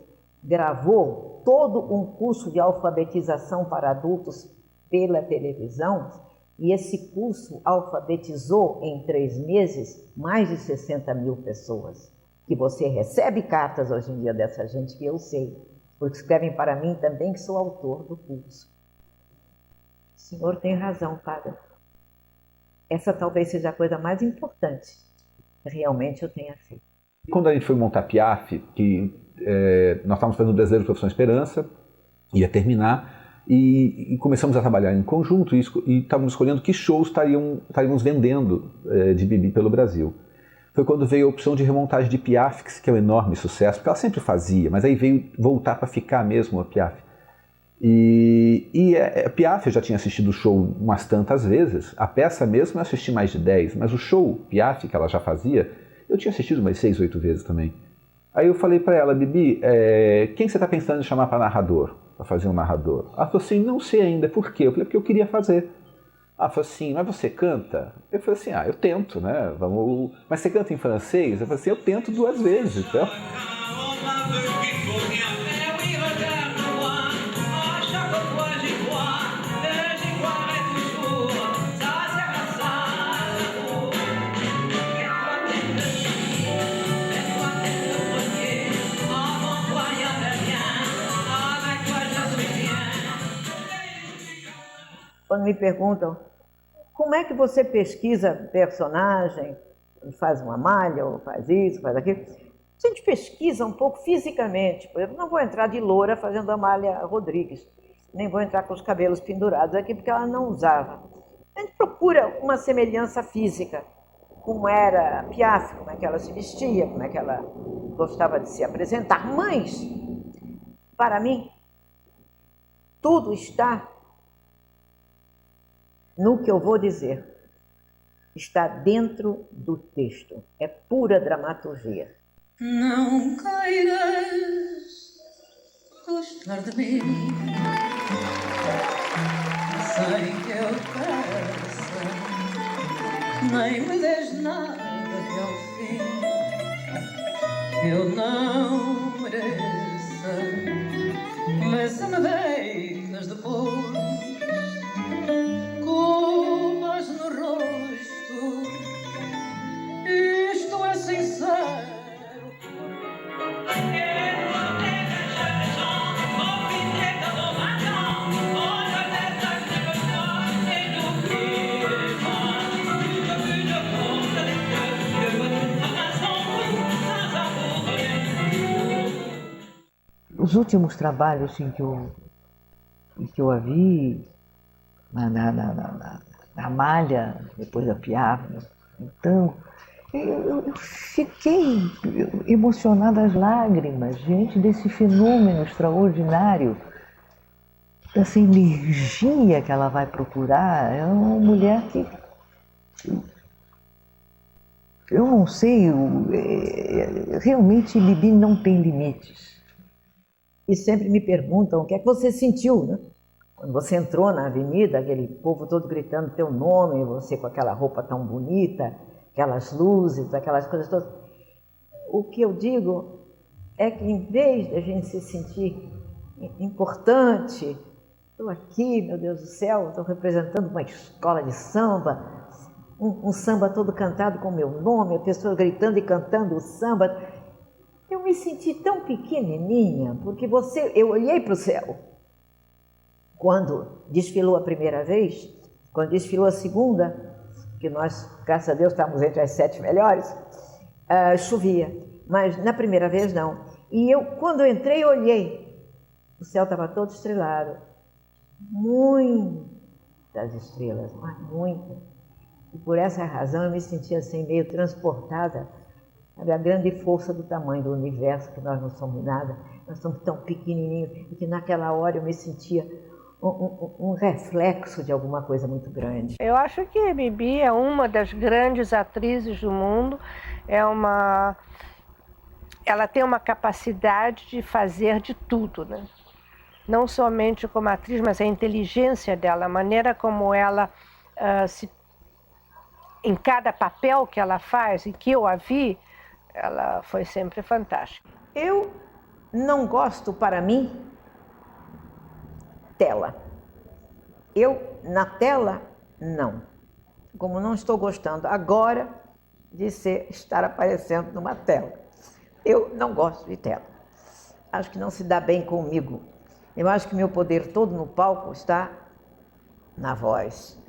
gravou todo um curso de alfabetização para adultos pela televisão, e esse curso alfabetizou em 3 meses mais de 60 mil pessoas, que você recebe cartas hoje em dia dessa gente que eu sei, porque escrevem para mim também que sou autor do curso. O senhor tem razão, padre. Essa talvez seja a coisa mais importante que realmente eu tenha feito. Quando a gente foi montar Piaf, que nós estávamos fazendo o Brasileiro Profissão Esperança, ia terminar, e começamos a trabalhar em conjunto e estávamos escolhendo que shows estaríamos vendendo de Bibi pelo Brasil. Foi quando veio a opção de remontagem de Piaf, que é um enorme sucesso, porque ela sempre fazia, mas aí veio voltar para ficar mesmo a Piaf. E a Piaf eu já tinha assistido o show umas tantas vezes, a peça mesmo eu assisti mais de 10, mas o show Piaf que ela já fazia, Eu tinha assistido umas 6, 8 vezes também. Aí eu falei para ela, Bibi, quem você está pensando em chamar para narrador? Para fazer um narrador? Ela falou assim, não sei ainda. Por quê? Eu falei, porque eu queria fazer. Ela falou assim, mas você canta? Eu falei assim, eu tento, né? Vamos... Mas você canta em francês? Eu falei assim, eu tento 2 vezes, então... Quando me perguntam, como é que você pesquisa personagem, faz uma malha, ou faz isso, faz aquilo, a gente pesquisa um pouco fisicamente. Por exemplo, não vou entrar de loura fazendo a Amália Rodrigues, nem vou entrar com os cabelos pendurados aqui, porque ela não usava. A gente procura uma semelhança física, como era a Piaf, como é que ela se vestia, como é que ela gostava de se apresentar. Mas, para mim, tudo está no que eu vou dizer. Está dentro do texto. É pura dramaturgia. Não queiras gostar de mim sem que eu peça, nem me des nada que ao fim eu não mereça, mas se me deitas depois culpas no rosto, isto é sincero. Os últimos trabalhos em que eu a vi, na Malha, depois da Piaf, então, eu fiquei emocionada às lágrimas diante desse fenômeno extraordinário, dessa energia que ela vai procurar. É uma mulher que, eu não sei, realmente Bibi não tem limites. E sempre me perguntam o que é que você sentiu, né? Quando você entrou na avenida, aquele povo todo gritando teu nome, você com aquela roupa tão bonita, aquelas luzes, aquelas coisas todas. O que eu digo é que em vez de a gente se sentir importante, estou aqui, meu Deus do céu, estou representando uma escola de samba, um samba todo cantado com o meu nome, a pessoa gritando e cantando o samba. Eu me senti tão pequenininha, porque eu olhei para o céu. Quando desfilou a primeira vez, quando desfilou a segunda, que nós, graças a Deus, estávamos entre as 7 melhores, chovia, mas na primeira vez não. E quando eu entrei, eu olhei, o céu estava todo estrelado, muitas estrelas, mas muitas. E por essa razão eu me senti assim, meio transportada, sabe, a grande força do tamanho do universo, que nós não somos nada, nós somos tão pequenininhos, e que naquela hora eu me sentia um reflexo de alguma coisa muito grande. Eu acho que a Bibi é uma das grandes atrizes do mundo, ela tem uma capacidade de fazer de tudo, né? Não somente como atriz, mas a inteligência dela, a maneira como ela em cada papel que ela faz e que eu a vi, ela foi sempre fantástica. Eu não gosto, para mim, tela. Na tela, não. Como não estou gostando agora de estar aparecendo numa tela. Eu não gosto de tela. Acho que não se dá bem comigo. Eu acho que meu poder todo no palco está na voz.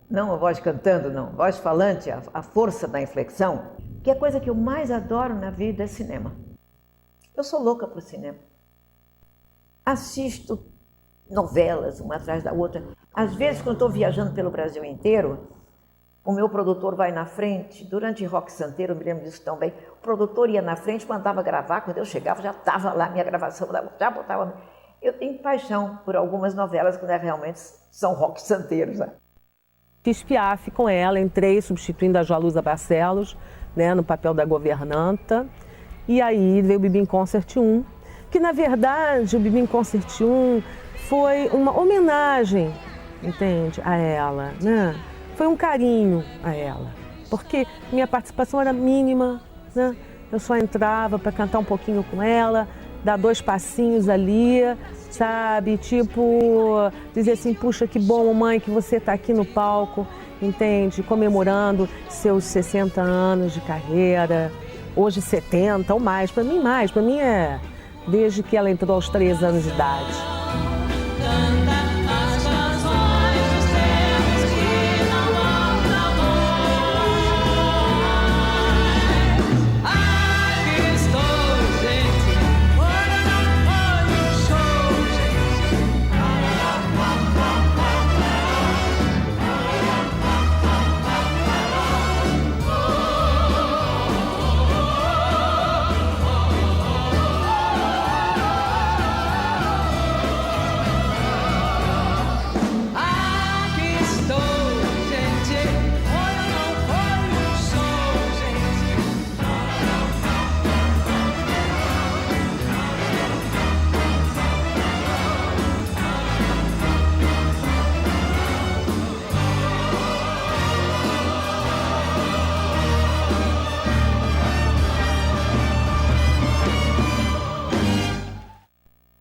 Não a voz cantando, não. Voz falante, a força da inflexão. Que a coisa que eu mais adoro na vida é cinema. Eu sou louca por cinema. Assisto novelas, uma atrás da outra. Às vezes, quando estou viajando pelo Brasil inteiro, o meu produtor vai na frente. Durante Rock Santeiro, eu me lembro disso tão bem. O produtor ia na frente, mandava gravar. Quando eu chegava, já estava lá a minha gravação. Já botava. Eu tenho paixão por algumas novelas que realmente são rock santeiros. Né? Fiz Piaf com ela, entrei substituindo a Joalusa Barcelos, né, no papel da governanta. E aí veio o Bibi in Concert 1, que na verdade o Bibi in Concert 1 foi uma homenagem, entende, a ela, né? Foi um carinho a ela, porque minha participação era mínima, né? Eu só entrava para cantar um pouquinho com ela, dar 2 passinhos ali, sabe? Tipo, dizer assim, puxa, que bom, mamãe, que você está aqui no palco, entende? Comemorando seus 60 anos de carreira, hoje 70 ou mais. Para mim é desde que ela entrou aos 3 anos de idade.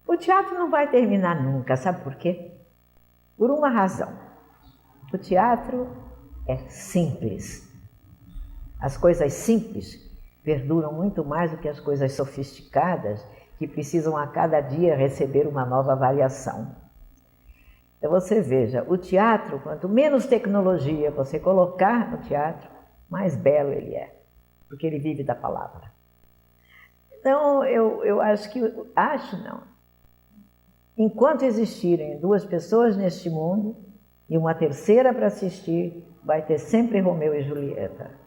O teatro não vai terminar nunca, sabe por quê? Por uma razão. O teatro é simples. As coisas simples perduram muito mais do que as coisas sofisticadas, que precisam a cada dia receber uma nova variação. Então você veja, o teatro, quanto menos tecnologia você colocar no teatro, mais belo ele é, porque ele vive da palavra. Então eu enquanto existirem 2 pessoas neste mundo e uma terceira para assistir, vai ter sempre Romeu e Julieta.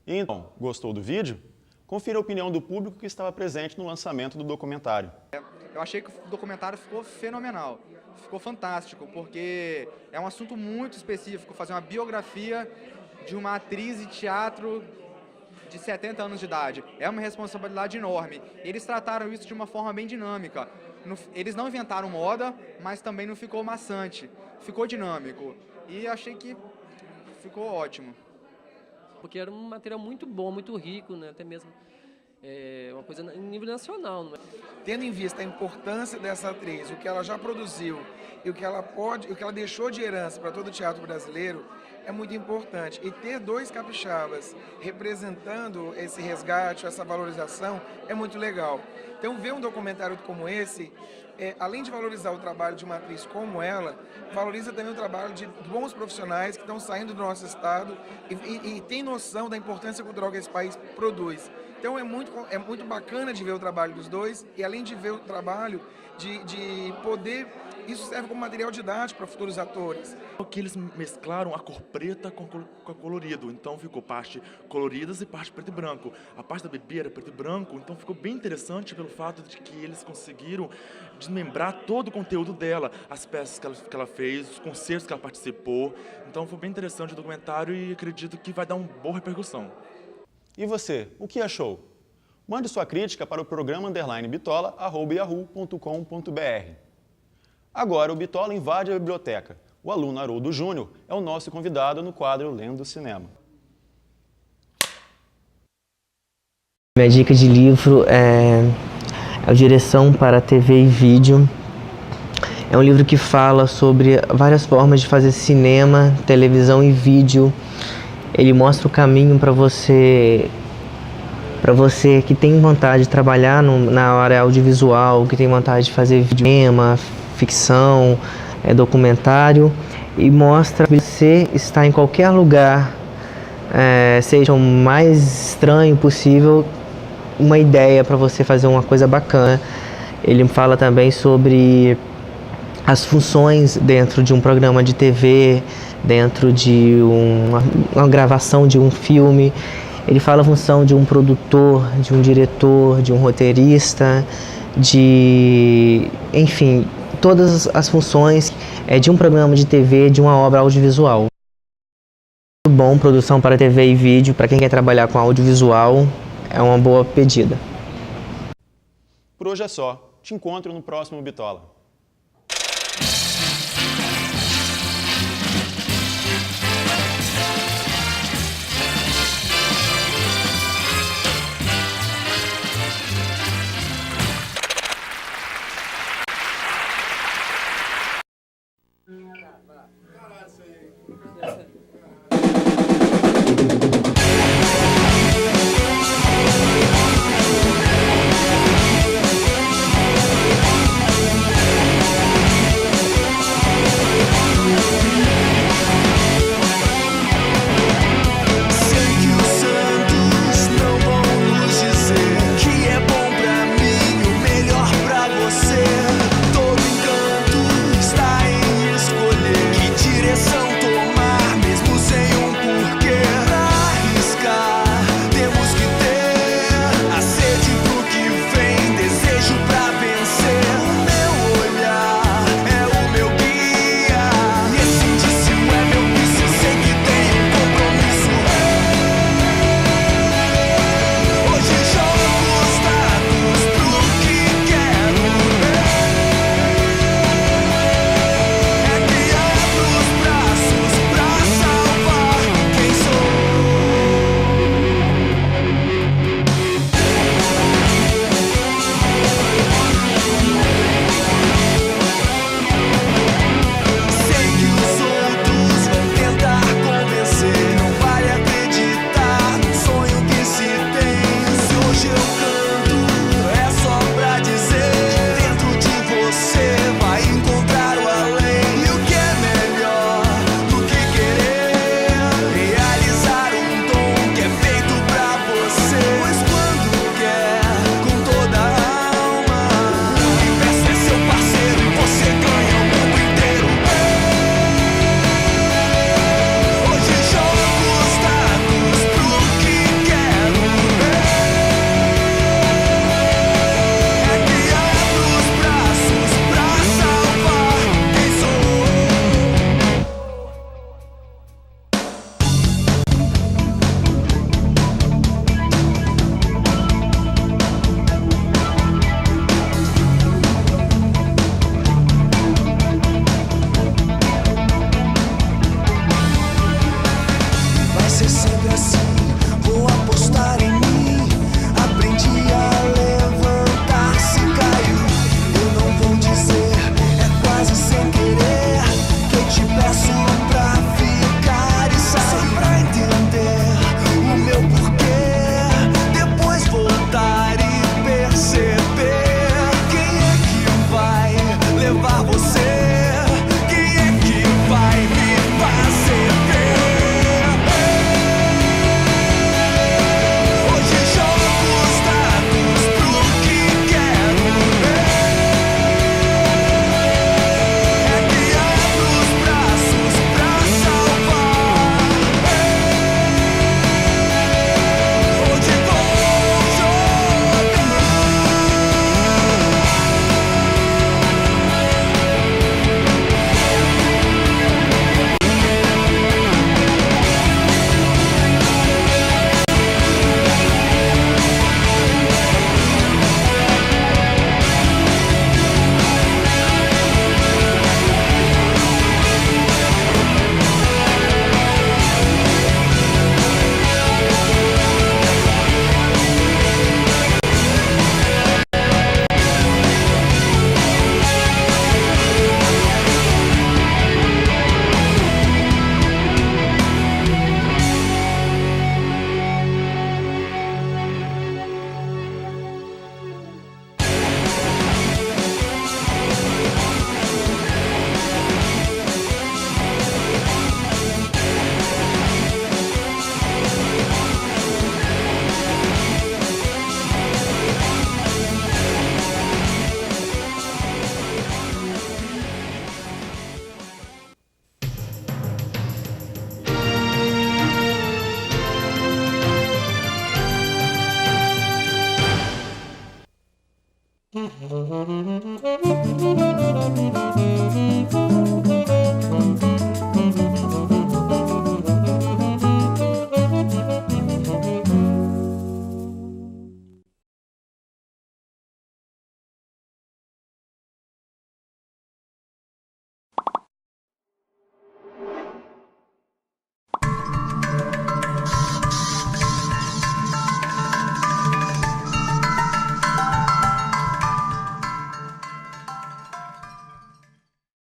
Então, gostou do vídeo? Confira a opinião do público que estava presente no lançamento do documentário. Eu achei que o documentário ficou fenomenal, ficou fantástico, porque é um assunto muito específico, fazer uma biografia de uma atriz de teatro de 70 anos de idade. É uma responsabilidade enorme. Eles trataram isso de uma forma bem dinâmica. Eles não inventaram moda, mas também não ficou maçante, ficou dinâmico. E achei que ficou ótimo. Porque era um material muito bom, muito rico, né? Até mesmo uma coisa em nível nacional. Não é? Tendo em vista a importância dessa atriz, o que ela já produziu e o que ela deixou de herança para todo o teatro brasileiro, é muito importante. E ter dois capixabas representando esse resgate, essa valorização, é muito legal. Então, ver um documentário como esse, além de valorizar o trabalho de uma atriz como ela, valoriza também o trabalho de bons profissionais que estão saindo do nosso estado e tem noção da importância cultural que esse país produz. Então, é muito bacana de ver o trabalho dos dois e, além de ver o trabalho, de poder... Isso serve como material didático para futuros atores. Que eles mesclaram a cor preta com colorido, então ficou parte coloridas e parte preto e branco. A parte da Bibi era preto e branco, então ficou bem interessante pelo fato de que eles conseguiram desmembrar todo o conteúdo dela, as peças que ela fez, os concertos que ela participou. Então foi bem interessante o documentário e acredito que vai dar uma boa repercussão. E você, o que achou? Mande sua crítica para o programa _bitola@yahoo.com.br. Agora o Bitola invade a biblioteca. O aluno Haroldo Júnior é o nosso convidado no quadro Lendo Cinema. Minha dica de livro é a Direção para TV e Vídeo. É um livro que fala sobre várias formas de fazer cinema, televisão e vídeo. Ele mostra o caminho para você que tem vontade de trabalhar na área audiovisual, que tem vontade de fazer cinema, ficção, documentário, e mostra que você está em qualquer lugar, seja o mais estranho possível, uma ideia para você fazer uma coisa bacana. Ele fala também sobre as funções dentro de um programa de TV, dentro de uma gravação de um filme. Ele fala a função de um produtor, de um diretor, de um roteirista, enfim, todas as funções de um programa de TV, de uma obra audiovisual. Muito bom, produção para TV e vídeo, para quem quer trabalhar com audiovisual, é uma boa pedida. Por hoje é só. Te encontro no próximo Bitola.